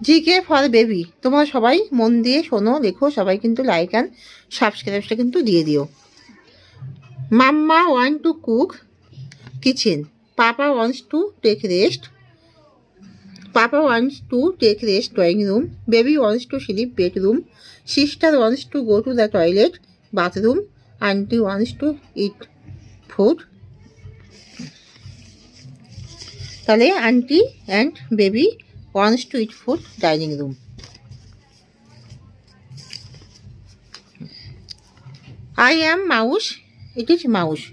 GK for baby. তোমরা সবাই মন দিয়ে শোনো, লেখো, সবাই কিন্তু লাইক অ্যান্ড সাবস্ক্রাইবটা কিন্তু দিয়ে দিও। Mama want to cook kitchen, papa wants to take rest, papa wants to take rest drawing room, baby wants to sleep bedroom, sister wants to go to the toilet bathroom, aunty wants to eat food. তাহলে aunty and baby wants to eat food dining room. I am mouse, it is mouse.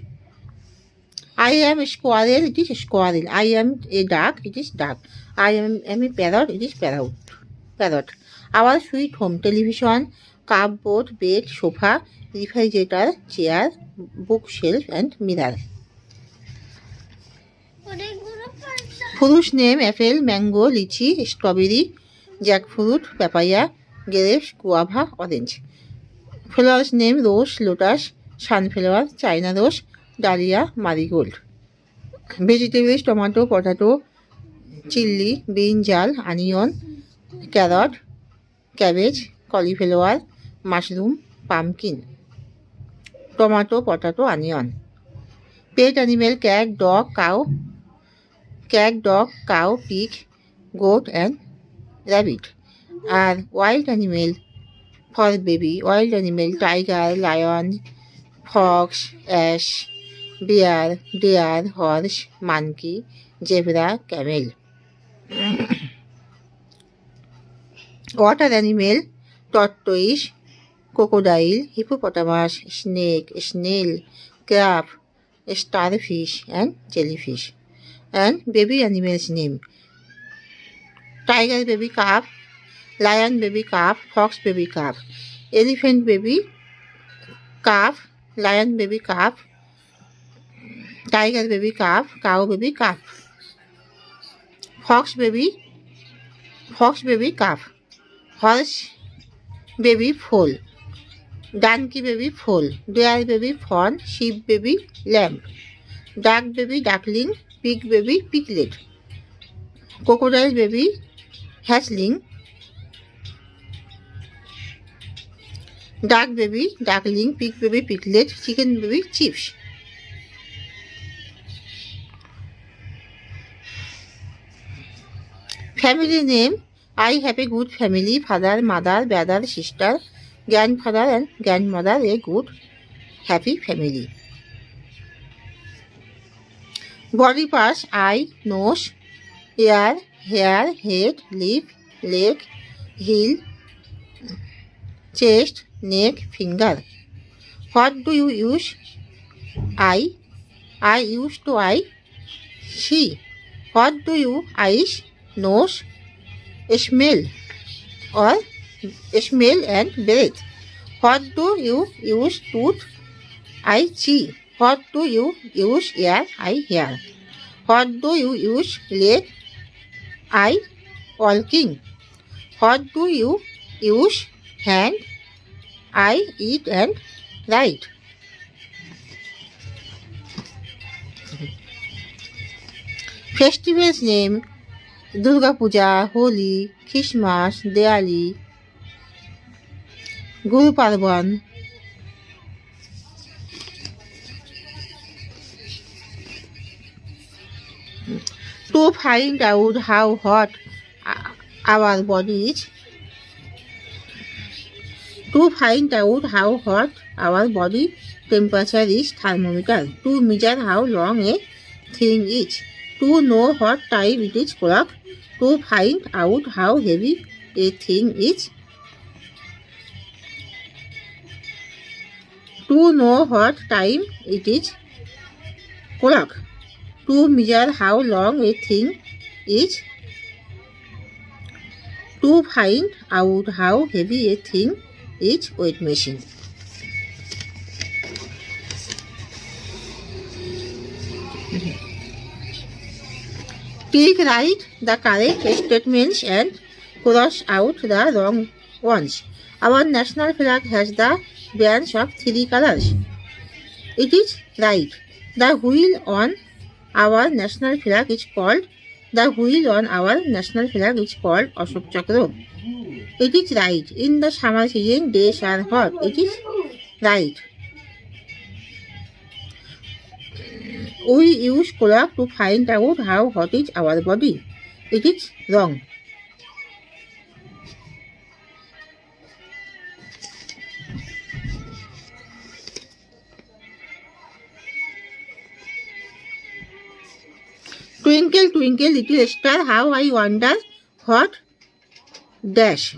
I am a squirrel, it is squirrel. I am a duck, it is duck. I am a parrot, it is parrot. Our sweet home, television, cupboard, bed, sofa, refrigerator, chair, bookshelf and mirror. Fruits name apple, mango, lychee, strawberry, jackfruit, papaya, grapes, guava, orange. Flowers name rose, lotus, sunflower, china rose, dahlia, marigold. Vegetables tomato, potato, chilli, brinjal, onion, carrot, cabbage, cauliflower, mushroom, pumpkin. Tomato, potato, onion. Pet animal cat, dog, cow, pig, goat and rabbit. And wild animal for baby, wild animal tiger, lion, fox, ash, bear, deer, horse, monkey, zebra, camel. Water animal tortoise, crocodile, hippopotamus, snake, snail, crab, starfish and jellyfish. And baby animals name: tiger baby calf, lion baby calf, fox baby calf, elephant baby calf, lion baby calf, tiger baby calf, cow baby calf, fox baby calf, horse baby foal, donkey baby foal, deer baby fawn, sheep baby lamb, duck baby duckling, pig baby piglet, crocodile baby hatchling, duck baby duckling, pig baby piglet, chicken baby chicks. Family name: I have a good family, father, mother, brother, sister, grandfather and grandmother, a good happy family. Body parts: eye, nose, ear, hair, head, lip, leg, heel, chest, neck, finger. What do you use? Eye. I use to eye. See. What do you eyes? Nose. Smell or smell and breath. What do you use? Tooth. I see. What do you use? Ear. I hear. What do you use? Leg. I walking. What do you use? Hand. I eat and write. Festivals name: Durga Puja, Holi, Christmas, Diwali, Guru Parban. To find out how hot our body is, to find out how hot our body temperature is, thermometer. To measure how long a thing is, to know what time it is, clock. To find out how heavy a thing is, to know what time it is, clock. To measure how long a thing is, to find out how heavy a thing is, weight machine. Click write the correct statements and cross out the wrong ones. Our national flag has the bands of 3 colors. It is right. The wheel on our national flag is called The wheel on our national flag is called Ashok Chakra. It is right. In the summer season, days are hot. It is right. We use clock to find out how hot is our body. It is wrong. Twinkle, twinkle, little star, how I wonder what dash.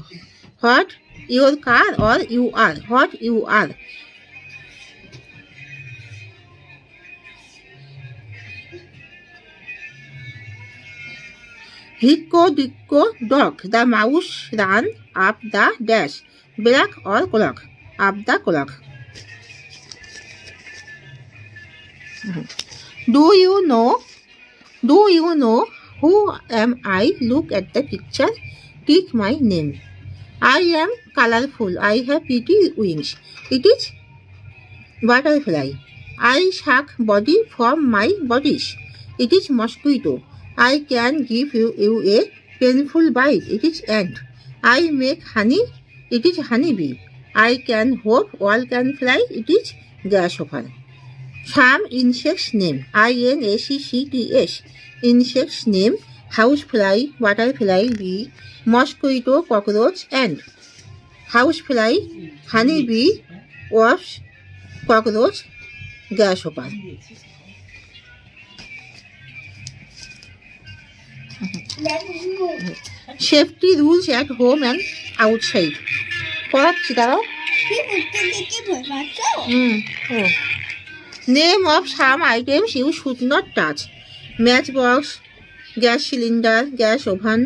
What your car or you are. What you are. Hicko, dicko, dog. The mouse ran up the dash. Black or clock. Up the clock. Do you know who am I? Look at the picture. Take my name. I am colorful. I have pretty wings. It is butterfly. I suck body from my bodies. It is mosquito. I can give you a painful bite. It is ant. I make honey. It is honeybee. I can hope all can fly. It is grasshopper. Some insects name. INSECTS. Insects name. Housefly, butterfly, bee, mosquito, cockroach, ant. Housefly, honeybee, wasp, cockroach, grasshopper. Safety rules at home and outside. পড়াচ্ছি দাঁড়াও। Name of some items you should not touch. Matchbox, gas cylinder, gas oven,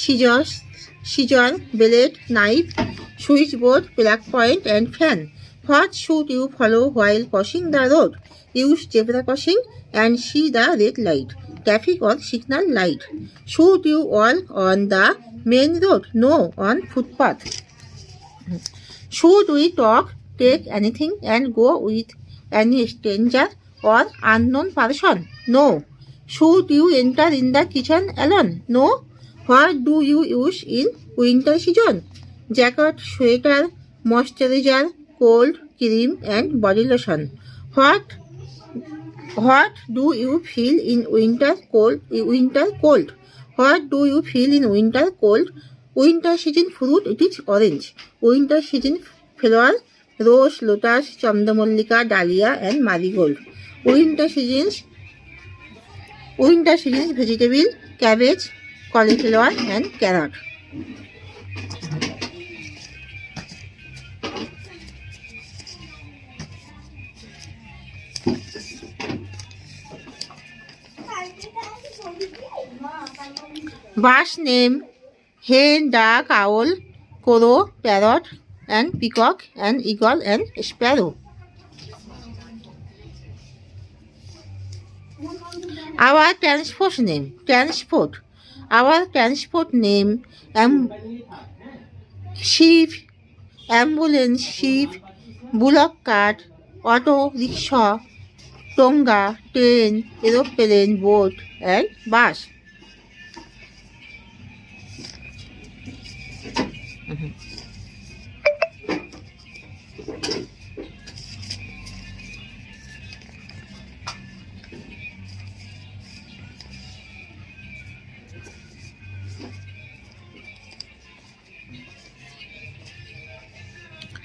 scissor, blade, knife, switchboard, plug point, and fan. What should you follow while crossing the road? Use zebra crossing and see the red light, traffic or signal light. Should you walk on the main road? No, on footpath. Should we talk, take anything, and go with any stranger or unknown person? No. Should you enter in the kitchen alone? No. What do you use in winter season? Jacket, sweater, moisturizer, cold cream, and body lotion. What do you feel in winter cold? What do you feel in winter cold? Winter season fruit, it is orange. Winter season flower, rose, lotus, chandamallika, dahlia, and marigold. Winter seasons vegetable, cabbage, cauliflower, and carrot. Birds name: hen, duck, owl, crow, parrot, and peacock, and eagle, and sparrow. Our transport name. Our transport name: ship, ambulance, ship, bullock cart, auto, rickshaw, tonga, train, aeroplane, boat, and bus.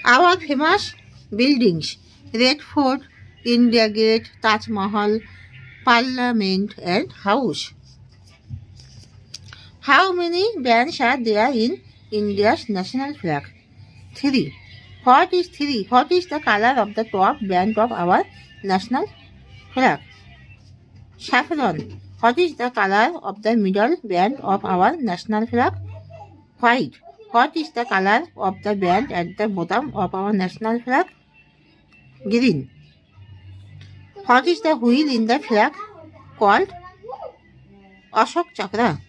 Our famous buildings: Red Fort, India Gate, Taj Mahal, Parliament, and House. How many bands are there in India's national flag? 3. What is 3? What is the color of the top band of our national flag? Saffron. What is the color of the middle band of our national flag? White. What is the color of the band at the bottom of our national flag? Green. What is the wheel in the flag called? Ashok Chakra.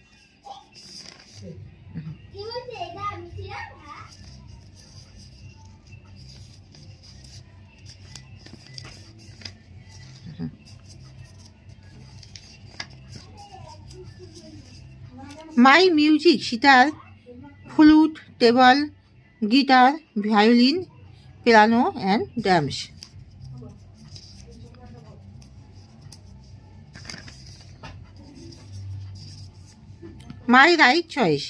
My music sitar, flute, table, guitar, violin, piano and drums. My right choice.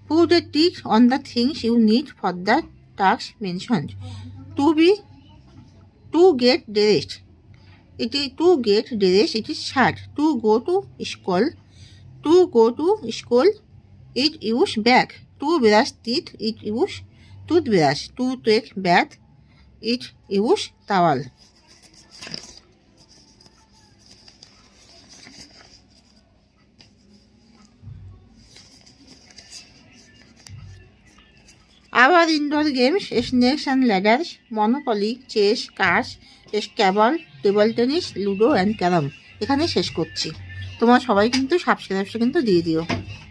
Put a tick on the things you need for the task mentioned. To get dressed. To get dressed, it is shirt. To go to school. To go to school, it use bag. To brush teeth, it use toothbrush. To take bath, it use towel. Our indoor games, snakes and ladders, Monopoly, chess, cards, Scrabble, table tennis, ludo and carrom এখানে শেষ করছি। তোমরা সবাই কিন্তু সাবস্ক্রাইবটা কিন্তু দিয়ে দিও।